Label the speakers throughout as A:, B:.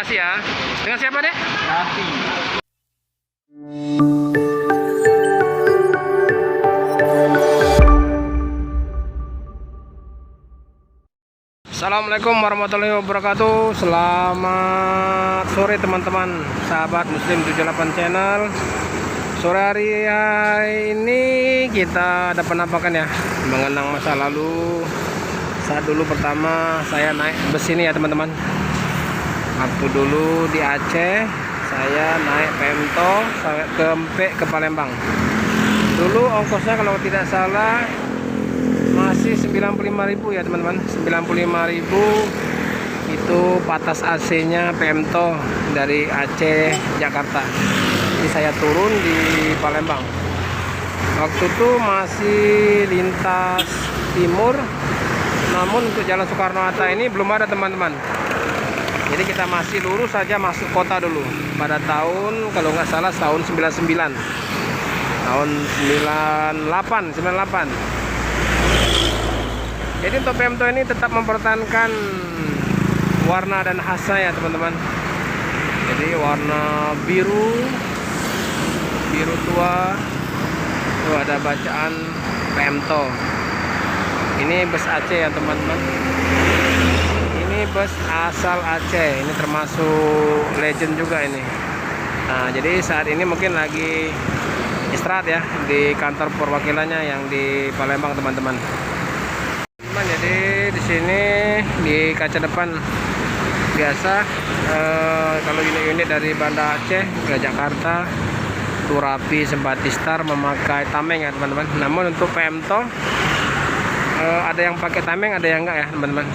A: kasih ya. Dengan siapa, Dek?
B: Raffi.
A: Assalamualaikum warahmatullahi wabarakatuh. Selamat sore teman-teman, sahabat Muslim 78 channel. Sore hari ini kita ada penampakan ya, mengenang masa lalu. Saat dulu pertama saya naik bus ini ya teman-teman. Waktu dulu di Aceh, saya naik Pemto ke Empek ke Palembang. Dulu ongkosnya kalau tidak salah masih 95.000 ya teman-teman. 95.000 itu patas AC-nya Pemto dari Aceh Jakarta. Jadi saya turun di Palembang. Waktu itu masih lintas timur, namun untuk jalan Soekarno-Hatta ini belum ada teman-teman. Jadi kita masih lurus saja masuk kota dulu. Pada tahun kalau nggak salah tahun 99, tahun 98. Jadi untuk Pemto ini tetap mempertahankan warna dan khasnya ya teman-teman. Jadi warna biru tua. Tuh ada bacaan Pemto. Ini bus Aceh ya teman-teman. Ini bus asal Aceh. Ini termasuk legend juga ini. Nah, jadi saat ini mungkin lagi istirahat ya di kantor perwakilannya yang di Palembang teman-teman. Jadi di sini di kaca depan biasa kalau unit-unit dari Banda Aceh ke Jakarta itu rapi, Sempatistar memakai tameng ya teman-teman. Namun untuk Pemto ada yang pakai tameng, ada yang enggak ya teman-teman.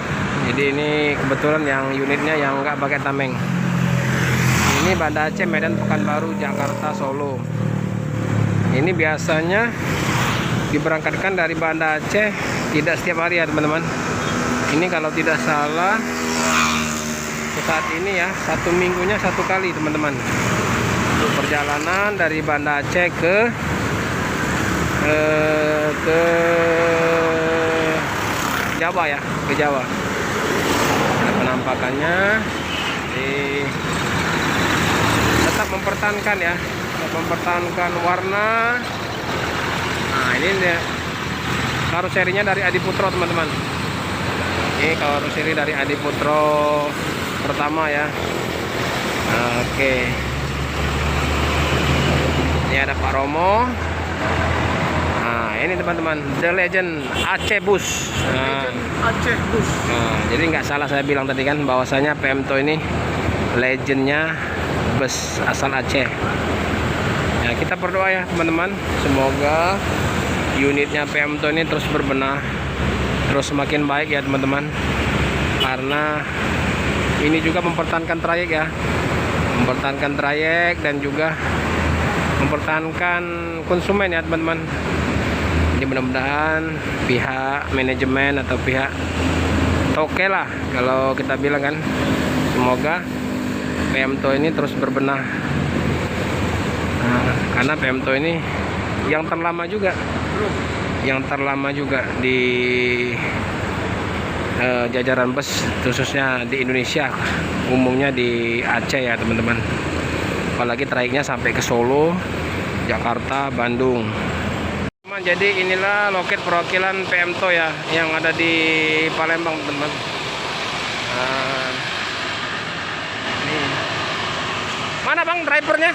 A: Jadi ini kebetulan yang unitnya yang enggak pakai tameng. Ini Banda Aceh Medan Pekanbaru Jakarta Solo. Ini biasanya diberangkatkan dari Banda Aceh tidak setiap hari ya teman-teman. Ini kalau tidak salah saat ini ya 1 minggunya 1 kali teman-teman. Untuk perjalanan dari Banda Aceh ke Jawa ya, ke Jawa. Ada penampakannya. Tetap mempertahankan ya, mempertahankan warna. Nah ini dia karoserinya dari Adiputro teman-teman. Ini karoseri dari Adiputro pertama ya. Oke. Ini ada Pak Romo. Nah ini teman-teman, The Legend Aceh Bus.
B: Aceh Bus.
A: Nah, jadi nggak salah saya bilang tadi kan bahwasanya Pemto ini legendnya bus asal Aceh. Ya kita berdoa ya teman-teman, semoga unitnya Pemto ini terus berbenah, terus semakin baik ya teman-teman, karena ini juga mempertahankan trayek ya, mempertahankan trayek dan juga mempertahankan konsumen ya teman-teman. Jadi mudah-mudahan pihak manajemen atau pihak toke lah kalau kita bilang kan, semoga Pemto ini terus berbenah. Nah, karena Pemto ini yang terlama juga di jajaran bus, khususnya di Indonesia, umumnya di Aceh ya teman-teman. Apalagi trayeknya sampai ke Solo, Jakarta, Bandung. Jadi inilah loket perwakilan Pemto ya yang ada di Palembang teman-teman. Nah, ini. Mana bang drivernya?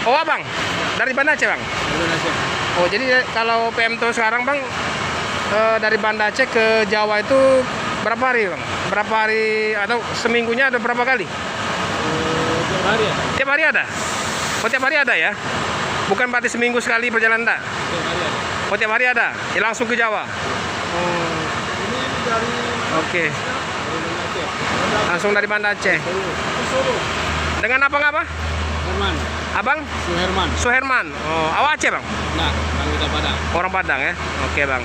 A: Oh abang, dari Banda Aceh bang? Oh jadi kalau Pemto sekarang bang dari Banda Aceh ke Jawa itu berapa hari bang? Berapa hari atau seminggunya ada berapa kali?
B: Tiap hari ya?
A: Tiap hari ada? Oh tiap hari ada ya? Bukan berarti seminggu sekali perjalanan tak?
B: Tiap hari ada.
A: Oh tiap hari ada? Ya langsung ke Jawa? Oh.
B: Ini dari
A: Oke.
B: Banda Aceh.
A: Langsung dari Banda Aceh.
B: Ke Solo.
A: Dengan apa?
B: Herman.
A: Abang?
B: Suherman.
A: Suherman. Oh, awak Aceh bang?
B: Nah, orang kita Padang.
A: Orang Padang ya? Oke bang.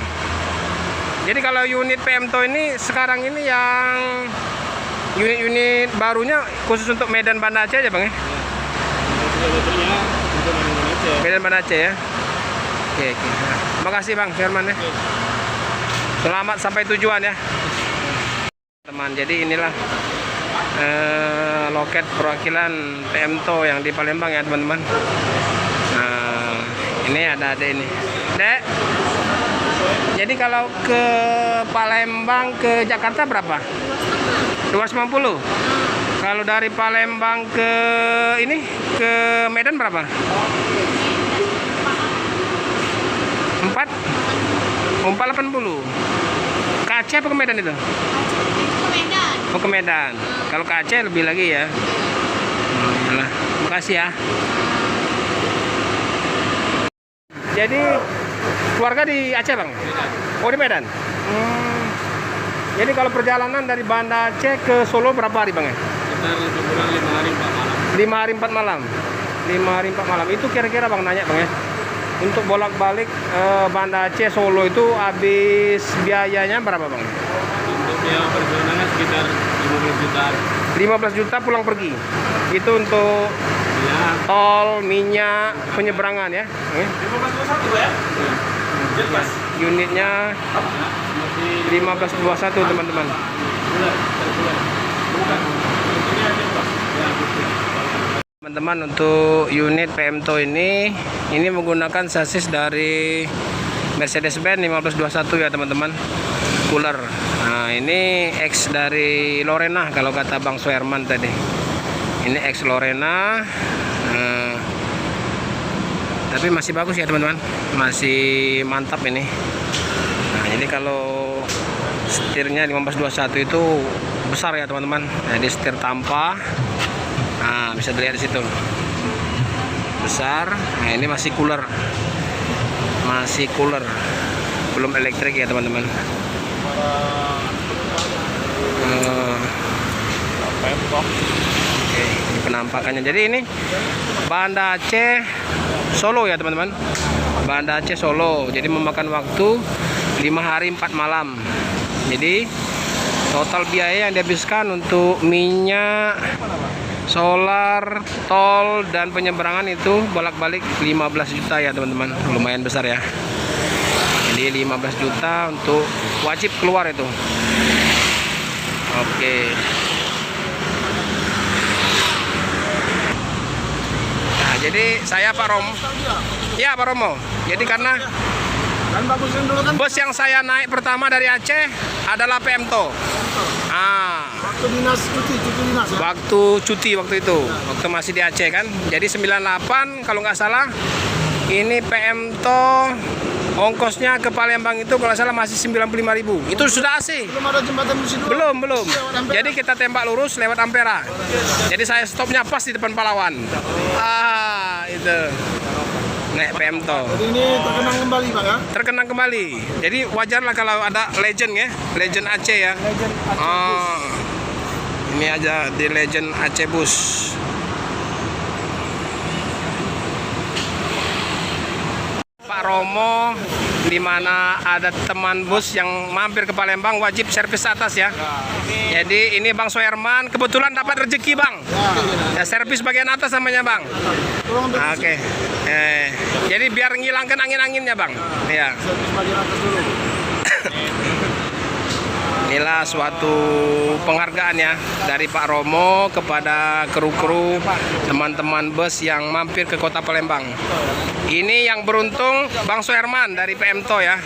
A: Jadi kalau unit Pemto ini sekarang ini yang unit-unit barunya khusus untuk Medan Banda Aceh aja bang ya?
B: Mobil-mobilnya untuk Banda Aceh.
A: Medan Banda Aceh ya? Oke. Terima kasih bang Suherman ya. Selamat sampai tujuan ya teman. Jadi inilah loket perwakilan PMTO yang di Palembang ya teman-teman. Nah, ini ada ini. Dek, jadi kalau ke Palembang ke Jakarta berapa? 250. Kalau dari Palembang ke ini ke Medan berapa? 480. Ke Aceh apa ke Medan itu? Oh, ke Medan. Kalau ke Aceh lebih lagi ya. Alah, makasih ya. Jadi keluarga di Aceh bang? Oh di Medan. Jadi kalau perjalanan dari Banda Aceh ke Solo berapa hari bang ya?
B: Sekitar lebih kurang 5 hari 4 malam.
A: 5 hari 4 malam. 5 hari 4 malam. Itu kira-kira bang nanya bang ya. Untuk bolak-balik Banda Aceh Solo itu habis biayanya berapa bang?
B: Untuk biaya perjalanan sekitar 15 juta.
A: 15 juta pulang pergi. Itu untuk
B: Ya.
A: tol, minyak, penyeberangan ya.
B: 1521 ya? Jelas.
A: Unitnya
B: Masih
A: 1521 teman-teman.
B: bulan. Bukan. Ini aja Pak. Ya, gitu.
A: Teman-teman, untuk unit PMTO ini menggunakan sasis dari Mercedes-Benz 1521 ya teman-teman. Cooler. Nah, ini X dari Lorena kalau kata Bang Soerman tadi. Ini X Lorena. Tapi masih bagus ya teman-teman. Masih mantap ini. Nah, ini kalau setirnya 1521 itu besar ya teman-teman. Jadi setir tanpa. Nah, bisa dilihat di situ. Besar. Nah, ini masih cooler. Masih cooler. Belum elektrik ya teman-teman. Oke, ini penampakannya. Jadi ini Banda Aceh Solo ya teman-teman. Banda Aceh Solo. Jadi memakan waktu 5 hari 4 malam. Jadi total biaya yang dihabiskan untuk minyak, solar, tol dan penyeberangan itu bolak-balik 15 juta ya teman-teman. Lumayan besar ya. Jadi 15 juta untuk wajib keluar itu. Oke. Nah, jadi saya Pak Romo. Ya Pak Romo. Jadi karena
B: Kan bagusin dulu kan
A: bus yang saya naik pertama dari Aceh adalah PMTO.
B: waktu dinas cuti dinas ya.
A: Waktu cuti waktu itu, waktu masih di Aceh kan. Jadi 98 kalau nggak salah. Ini PMTO ongkosnya ke Palembang itu kalau nggak salah masih 95.000. Itu sudah AC.
B: Belum ada jembatan di situ.
A: Belum.
B: Lewat Ampera.
A: Jadi kita tembak lurus lewat Ampera. Jadi saya stopnya pas di depan Palawan. Itu. Naik PMTO.
B: Jadi ini terkenang kembali Pak ya.
A: Terkenang kembali. Jadi wajarlah kalau ada legend ya, legend Aceh ya.
B: Legend Aceh.
A: Ini aja di legend Aceh Bus. Pak Romo, di mana ada teman bus yang mampir ke Palembang wajib servis atas ya. Jadi ini Bang Soerman kebetulan dapat rezeki Bang. Ya, servis bagian atas namanya Bang. Oke. Jadi biar ngilangkan angin-anginnya Bang. Ya.
B: Servis bagian atas dulu.
A: Inilah suatu penghargaan ya dari Pak Romo kepada kru-kru teman-teman bus yang mampir ke Kota Palembang. Ini yang beruntung Bang Soerman dari PMTO ya.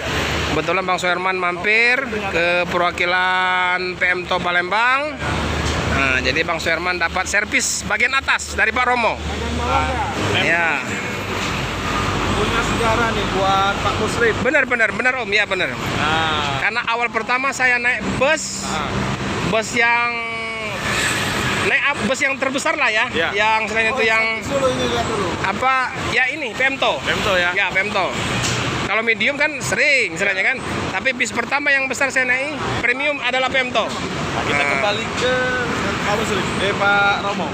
A: Kebetulan Bang Soerman mampir ke perwakilan PMTO Palembang. Nah, jadi Bang Soerman dapat servis bagian atas dari Pak Romo. Ya.
B: Punya sejarah nih buat Pak Muslim.
A: Benar Om, ya benar.
B: Nah,
A: Karena awal pertama saya naik bus yang terbesar lah ya,
B: Ya.
A: yang selain itu yang
B: Solo ini lihat dulu.
A: apa ya ini PMTO.
B: PMTO ya.
A: Ya PMTO. Kalau medium kan sering istilahnya kan, tapi bis pertama yang besar saya naik premium adalah PMTO.
B: Kita kembali ke Pak Muslim. Pak Romo.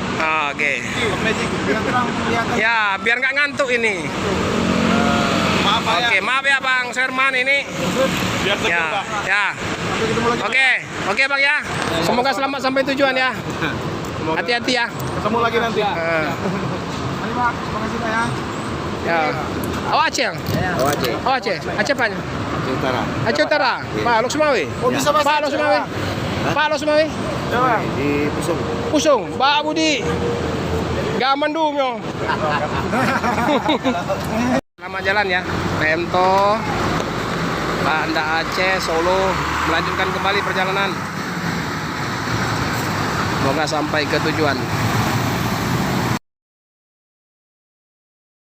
A: Oke.
B: Magic biar terang kelihatan.
A: Ya biar nggak ngantuk ini.
B: Maaf Pak
A: Oke,
B: ya.
A: maaf ya Bang Sherman ini.
B: Biar seger
A: Ya,
B: Pak.
A: ya.
B: Sampai ketemu lagi.
A: Oke Bang ya. Semoga selamat sampai tujuan ya.
B: Semoga
A: Hati-hati ya.
B: ketemu lagi nanti.
A: Eh,
B: Mari Pak, terima kasih Pak ya.
A: ya. Oh Aceh.
B: Oh Aceh.
A: Oh Aceh. Aceh apanya?
B: Utara.
A: Aceh Utara. Pak Lok Sumawe.
B: Oh bisa Mas.
A: Pak Lok Sumawe. Pak lo semua
B: Coba.
C: Di Pusung.
A: Pusung, Pak Budi. Gaman dong yo. Selamat jalan ya, Pemto, Banda Aceh, Solo, melanjutkan kembali perjalanan. Semoga sampai ke tujuan.